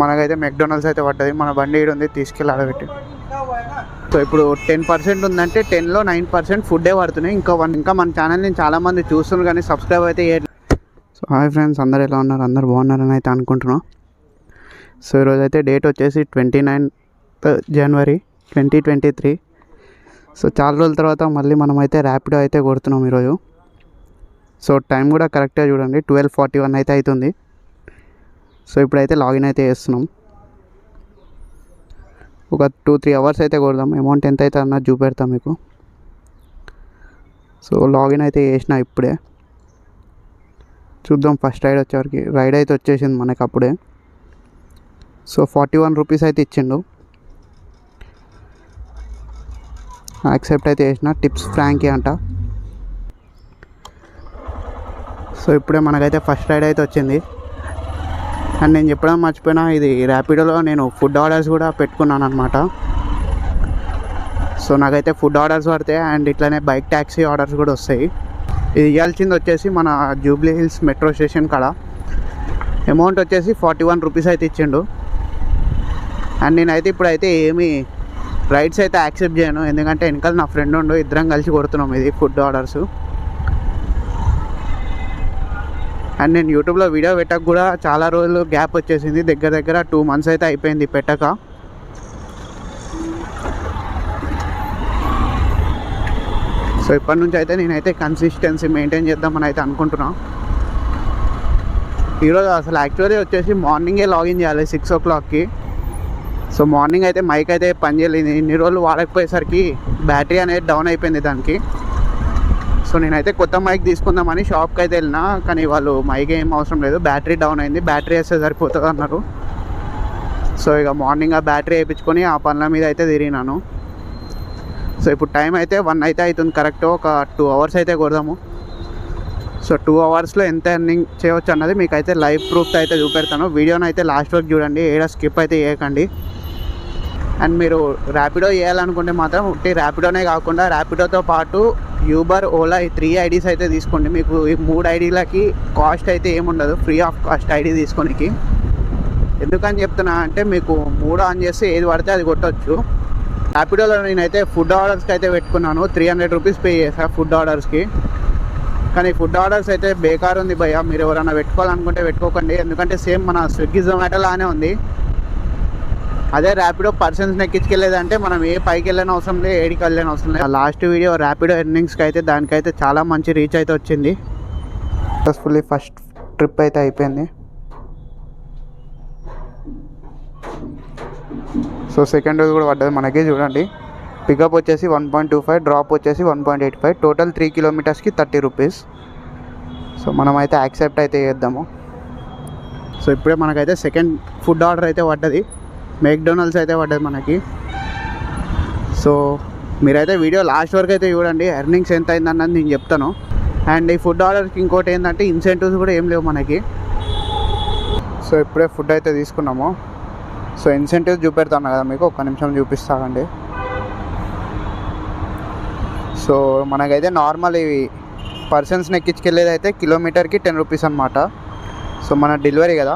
మనకైతే మెక్డొనాల్డ్స్ అయితే పడ్డది. మన బండి ఈడు ఉంది, తీసుకెళ్ళి ఆడబెట్టి. సో ఇప్పుడు 10% ఉందంటే 10లో 9% ఫుడ్డే పడుతున్నాయి. ఇంకా మన ఛానల్ని చాలామంది చూస్తున్నారు కానీ సబ్స్క్రైబ్ అయితే చేయట్లేదు. సో హాయ్ ఫ్రెండ్స్, అందరు ఎలా ఉన్నారు? అందరు బాగున్నారని అయితే అనుకుంటున్నాం. సో ఈరోజు అయితే డేట్ వచ్చేసి 29th January 2023. సో చాలా రోజుల తర్వాత మళ్ళీ మనమైతే ర్యాపిడో అయితే కొడుతున్నాం ఈరోజు. సో టైం కూడా కరెక్ట్గా చూడండి, 12:41 అయితే అవుతుంది. సో ఇప్పుడైతే లాగిన్ అయితే చేస్తున్నాం. ఒక 2-3 అవర్స్ అయితే కొడదాం. అమౌంట్ ఎంత అయితే అన్నది చూపెడతాం మీకు. సో లాగిన్ అయితే చేసిన ఇప్పుడే. చూద్దాం ఫస్ట్ రైడ్ వచ్చేవరకు. రైడ్ అయితే వచ్చేసింది మనకి అప్పుడే. సో 41 రూపీస్ అయితే ఇచ్చిండు. యాక్సెప్ట్ అయితే చేసిన. టిప్స్ ఫ్రాంకీ అంట. సో ఇప్పుడే మనకైతే ఫస్ట్ రైడ్ అయితే వచ్చింది. అండ్ నేను చెప్పడం మర్చిపోయినా, ఇది ర్యాపిడోలో నేను ఫుడ్ ఆర్డర్స్ కూడా పెట్టుకున్నాను అనమాట. సో నాకైతే ఫుడ్ ఆర్డర్స్ పడతాయి అండ్ ఇట్లానే బైక్ ట్యాక్సీ ఆర్డర్స్ కూడా వస్తాయి. ఇది ఇవ్వాల్సింది వచ్చేసి మన జూబ్లీ హిల్స్ మెట్రో స్టేషన్ కాడ. అమౌంట్ వచ్చేసి 41 రూపీస్ అయితే ఇచ్చిండు. అండ్ నేనైతే ఇప్పుడైతే ఏమీ రైడ్స్ అయితే యాక్సెప్ట్ చేయను, ఎందుకంటే వెనకాల నా ఫ్రెండ్ ఉండు, ఇద్దరం కలిసి కొడుతున్నాం ఇది ఫుడ్ ఆర్డర్స్. అండ్ నేను యూట్యూబ్లో వీడియో పెట్టక కూడా చాలా రోజులు గ్యాప్ వచ్చేసింది, దగ్గర 2 months అయితే అయిపోయింది పెట్టక. సో ఇప్పటి నుంచి అయితే నేనైతే కన్సిస్టెన్సీ మెయింటైన్ చేద్దామని అయితే అనుకుంటున్నాను. ఈరోజు అసలు యాక్చువల్లీ వచ్చేసి మార్నింగే లాగిన్ చేయాలి 6 o'clockకి. సో మార్నింగ్ అయితే మైక్ అయితే పని చేయలేదు. ఇన్ని రోజులు వాడకపోయేసరికి బ్యాటరీ అనేది డౌన్ అయిపోయింది దానికి. సో నేనైతే కొత్త మైక్ తీసుకుందామని షాప్కి అయితే వెళ్ళినా, కానీ వాళ్ళు మైక్ ఏం అవసరం లేదు, బ్యాటరీ డౌన్ అయింది, బ్యాటరీ వేస్తే సరిపోతుంది అన్నారు. సో ఇక మార్నింగ్ ఆ బ్యాటరీ వేయించుకొని ఆ పనుల మీద అయితే తిరిగినాను. సో ఇప్పుడు టైం అయితే 1 అయితే అవుతుంది కరెక్ట్. ఒక 2 hours అయితే కొడదాము. సో 2 hours ఎంత ఎర్నింగ్ చేయవచ్చు అన్నది మీకు అయితే లైవ్ ప్రూఫ్ అయితే చూపెడతాను. వీడియోని అయితే లాస్ట్ వరకు చూడండి, ఏడా స్కిప్ అయితే చేయకండి. అండ్ మీరు ర్యాపిడో చేయాలనుకుంటే మాత్రం ఉట్టి ర్యాపిడోనే కాకుండా ర్యాపిడోతో పాటు యూబర్, ఓలా ఈ 3 IDs అయితే తీసుకోండి. మీకు ఈ 3 IDలకి కాస్ట్ అయితే ఏముండదు, ఫ్రీ ఆఫ్ కాస్ట్ ఐడి తీసుకోనికి. ఎందుకని చెప్తున్నా అంటే మీకు 3 ఆన్ చేస్తే ఏది పడితే అది కొట్టవచ్చు. ర్యాపిడోలో నేనైతే ఫుడ్ ఆర్డర్స్కి అయితే పెట్టుకున్నాను, 300 రూపీస్ పే చేసా ఫుడ్ ఆర్డర్స్కి. కానీ ఫుడ్ ఆర్డర్స్ అయితే బేకార్ ఉంది భయ్య, మీరు ఎవరైనా పెట్టుకోవాలనుకుంటే పెట్టుకోకండి. ఎందుకంటే సేమ్ మన స్విగ్గీ జొమాటో లానే ఉంది. అదే ర్యాపిడో పర్సన్స్ని ఎక్కించుకెళ్ళేదంటే మనం ఏ పైకి వెళ్ళని అవసరం లేదు, ఏడికి వెళ్ళని అవసరం లేదు. లాస్ట్ వీడియో ర్యాపిడో ఎర్నింగ్స్కి అయితే దానికైతే చాలా మంచి రీచ్ అయితే వచ్చింది. సక్సెస్ఫుల్లీ ఫస్ట్ ట్రిప్ అయితే అయిపోయింది. సో సెకండ్ రోజు కూడా పడ్డది మనకి. చూడండి, పికప్ వచ్చేసి 1.25, డ్రాప్ వచ్చేసి 1.85, టోటల్ 3 kilometers 30 రూపీస్. సో మనమైతే యాక్సెప్ట్ అయితే చేద్దాము. సో ఇప్పుడే మనకైతే సెకండ్ ఫుడ్ ఆర్డర్ అయితే పడ్డది, మెక్డొనాల్డ్స్ అయితే పడ్డది మనకి. సో మీరైతే వీడియో లాస్ట్ వరకు అయితే చూడండి, ఎర్నింగ్స్ ఎంత అయిందన్నది నేను చెప్తాను. అండ్ ఈ ఫుడ్ ఆర్డర్కి ఇంకోటి ఏంటంటే ఇన్సెంటివ్స్ కూడా ఏం లేవు మనకి. సో ఇప్పుడే ఫుడ్ అయితే తీసుకున్నాము. సో ఇన్సెంటివ్స్ చూపెడతాను కదా మీకు, ఒక్క నిమిషం చూపిస్తానండి. సో మనకైతే నార్మల్ ఇవి పర్సన్స్ని ఎక్కించుకెళ్ళేది అయితే కిలోమీటర్కి 10 రూపీస్ అనమాట. సో మన డెలివరీ కదా.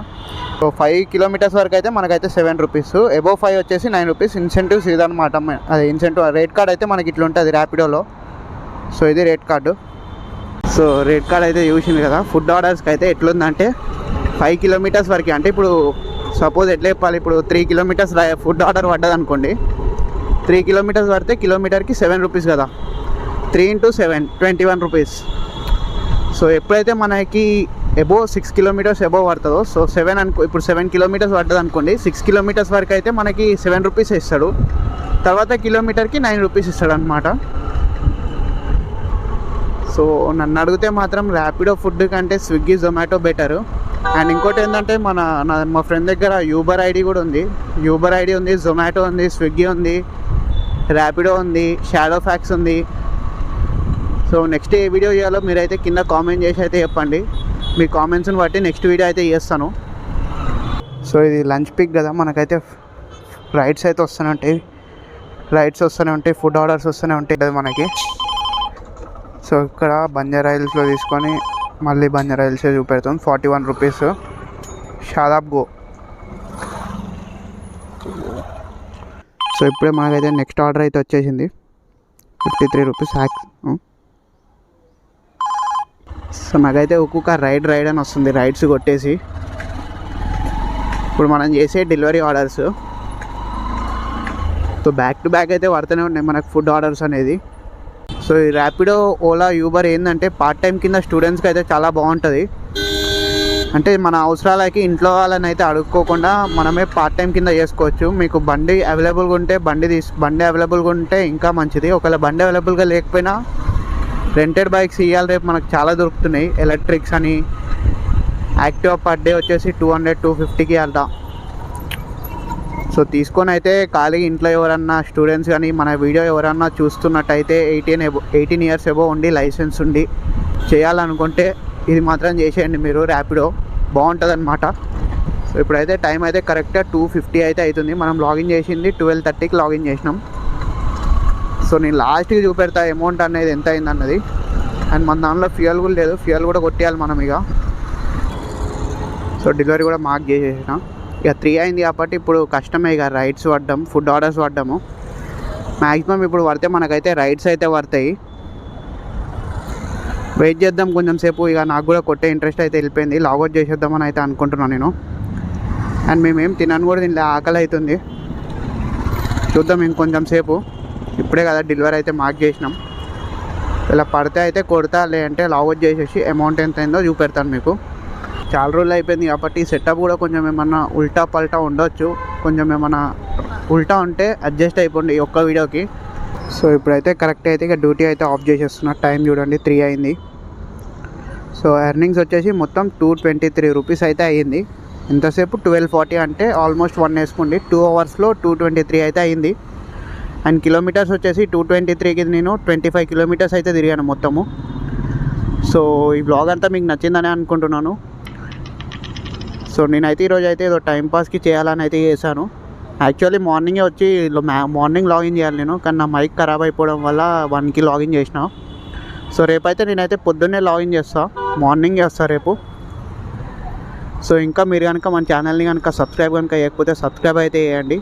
సో 5 kilometers వరకు అయితే మనకైతే 7 రూపీస్, అబోవ్ 5 వచ్చేసి 9 రూపీస్. ఇన్సెంటివ్స్ ఇదనమాట. అది ఇన్సెంటివ్ రేట్ కార్డ్ అయితే మనకి ఇట్లా ఉంటుంది ర్యాపిడోలో. సో ఇది rate card. So rate card అయితే చూసింది కదా. ఫుడ్ ఆర్డర్స్కి అయితే ఎట్లుందంటే 5 kilometers వరకు, అంటే ఇప్పుడు సపోజ్ ఎట్లా చెప్పాలి, ఇప్పుడు 3 kilometers ఫుడ్ ఆర్డర్ పడ్డది అనుకోండి. 3 kilometers పడితే కిలోమీటర్కి 7 రూపీస్ కదా, 3 into 7 21 రూపీస్. సో ఎప్పుడైతే మనకి అబోవ్ 6 kilometers అబోవ్ పడుతుందో, సో 7 అనుకో, ఇప్పుడు 7 kilometers పడ్డది అనుకోండి, 6 kilometers వరకు అయితే మనకి 7 రూపీస్ ఇస్తాడు. తర్వాత కిలోమీటర్కి 9 రూపీస్ ఇస్తాడు అనమాట. సో నన్ను అడిగితే మాత్రం ర్యాపిడో ఫుడ్ కంటే స్విగ్గీ జొమాటో బెటరు. అండ్ ఇంకోటి ఏంటంటే మా ఫ్రెండ్ దగ్గర యూబర్ ఐడి కూడా ఉంది. యూబర్ ఐడి ఉంది, జొమాటో ఉంది, స్విగ్గీ ఉంది, ర్యాపిడో ఉంది, షాడో ఫ్యాక్స్ ఉంది. సో నెక్స్ట్ ఏ వీడియో చేయాలో మీరైతే కింద కామెంట్ చేసి అయితే చెప్పండి. మీ కామెంట్స్ని బట్టి నెక్స్ట్ వీడియో అయితే చేస్తాను. సో ఇది లంచ్ పిక్ కదా, మనకైతే రైడ్స్ అయితే వస్తూనే ఉంటాయి, ఫుడ్ ఆర్డర్స్ వస్తూనే ఉంటాయి మనకి. సో ఇక్కడ బంజారా హిల్స్లో తీసుకొని మళ్ళీ బంజారా హిల్సే చూపెడుతుంది. 41 రూపీస్. షాదాబ్ గో. సో ఇప్పుడే మనకైతే నెక్స్ట్ ఆర్డర్ అయితే వచ్చేసింది 53 రూపీస్ హ్యాక్స్. సో నాకైతే ఒక్కొక్క రైడ్ అని వస్తుంది, రైడ్స్ కొట్టేసి. ఇప్పుడు మనం చేసే delivery orders so back to back అయితే పడుతూనే ఉన్నాయి మనకు ఫుడ్ ఆర్డర్స్ అనేది. సో ఈ ర్యాపిడో, ఓలా, యూబర్ ఏంటంటే పార్ట్ టైం కింద స్టూడెంట్స్కి అయితే చాలా బాగుంటుంది. అంటే మన అవసరాలకి ఇంట్లో వాళ్ళని అయితే అడుక్కోకుండా మనమే పార్ట్ టైం కింద చేసుకోవచ్చు. మీకు బండి అవైలబుల్గా ఉంటే బండి అవైలబుల్గా ఉంటే ఇంకా మంచిది. ఒకవేళ బండి అవైలబుల్గా లేకపోయినా రెంటెడ్ బైక్స్ ఇవాళ రేపు మనకు చాలా దొరుకుతున్నాయి. ఎలక్ట్రిక్స్ అని, యాక్టివా పర్ డే వచ్చేసి 200-250కి అలా. సో తీసుకొని అయితే ఖాళీ ఇంట్లో ఎవరన్నా స్టూడెంట్స్ కానీ మన వీడియో ఎవరన్నా చూస్తున్నట్టయితే 18 ఇయర్స్ ఎబో ఉండి లైసెన్స్ ఉండి చేయాలనుకుంటే ఇది మాత్రం చేసేయండి మీరు. ర్యాపిడో బాగుంటుంది అనమాట. సో ఇప్పుడైతే టైం అయితే కరెక్ట్గా 2:50 అయితే అవుతుంది. మనం లాగిన్ చేసింది 12:30కి లాగిన్ చేసినాం. సో నేను లాస్ట్కి చూపెడతా అమౌంట్ అనేది ఎంత అయింది అన్నది. అండ్ మన దానిలో ఫ్యూయల్ కూడా లేదు, ఫ్యూయల్ కూడా కొట్టేయాలి మనం ఇక. సో డెలివరీ కూడా మార్క్ చేసేసిన. ఇక 3 అయింది కాబట్టి ఇప్పుడు కష్టమే ఇక రైడ్స్ పడ్డాం, ఫుడ్ ఆర్డర్స్ పడ్డాము. మ్యాక్సిమం ఇప్పుడు పడితే మనకైతే రైడ్స్ అయితే పడతాయి. వెయిట్ చేద్దాం కొంచెం సేపు. ఇక నాకు కూడా కొట్టే ఇంట్రెస్ట్ అయితే వెళ్ళిపోయింది, లాగౌట్ చేసేద్దామని అయితే అనుకుంటున్నాను నేను. అండ్ మేమేం తినను కూడా దీనిలో ఆకలి అవుతుంది. చూద్దాం ఇంకొంచెం సేపు. ఇప్పుడే కదా డెలివరీ అయితే మార్క్ చేసినాం. ఇలా పడితే అయితే కొడతా, లేదంటే లాగౌట్ చేసేసి అమౌంట్ ఎంత అయిందో చూపెడతాను మీకు. చాలా రోజులు అయిపోయింది కాబట్టి సెటప్ కూడా కొంచెం ఏమన్నా ఉల్టా పల్టా ఉండొచ్చు. కొంచెం ఏమన్నా ఉల్టా ఉంటే అడ్జస్ట్ అయిపోండి ఈ ఒక్క వీడియోకి. సో ఇప్పుడైతే కరెక్ట్ అయితే ఇక డ్యూటీ అయితే ఆఫ్ చేసేస్తున్నా. టైం చూడండి 3 అయింది. సో ఎర్నింగ్స్ వచ్చేసి మొత్తం 223 రూపీస్ అయితే అయ్యింది. ఎంతసేపు 12:40 అంటే ఆల్మోస్ట్ 1 వేసుకోండి. 2 అవర్స్లో 223 అయితే అయ్యింది. అండ్ కిలోమీటర్స్ వచ్చేసి 223కి నేను 25 కిలోమీటర్స్ అయితే తిరిగాను మొత్తము. సో ఈ బ్లాగ్ అంతా మీకు నచ్చిందని అనుకుంటున్నాను. సో నేనైతే ఈరోజు అయితే ఏదో టైంపాస్కి చేయాలని అయితే చేశాను. యాక్చువల్లీ మార్నింగే వచ్చి మార్నింగ్ లాగిన్ చేయాలి నేను, కానీ నా మైక్ ఖరాబ్ అయిపోవడం వల్ల 1కి లాగిన్ చేసిన. సో రేపైతే నేనైతే పొద్దున్నే లాగిన్ చేస్తాను, మార్నింగ్ చేస్తాను రేపు. సో ఇంకా మీరు కనుక మన ఛానల్ని కనుక సబ్స్క్రైబ్ కనుక చేయకపోతే సబ్స్క్రైబ్ అయితే చేయండి.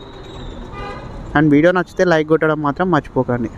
అండ్ వీడియో నచ్చితే లైక్ కొట్టడం మాత్రం మర్చిపోకండి.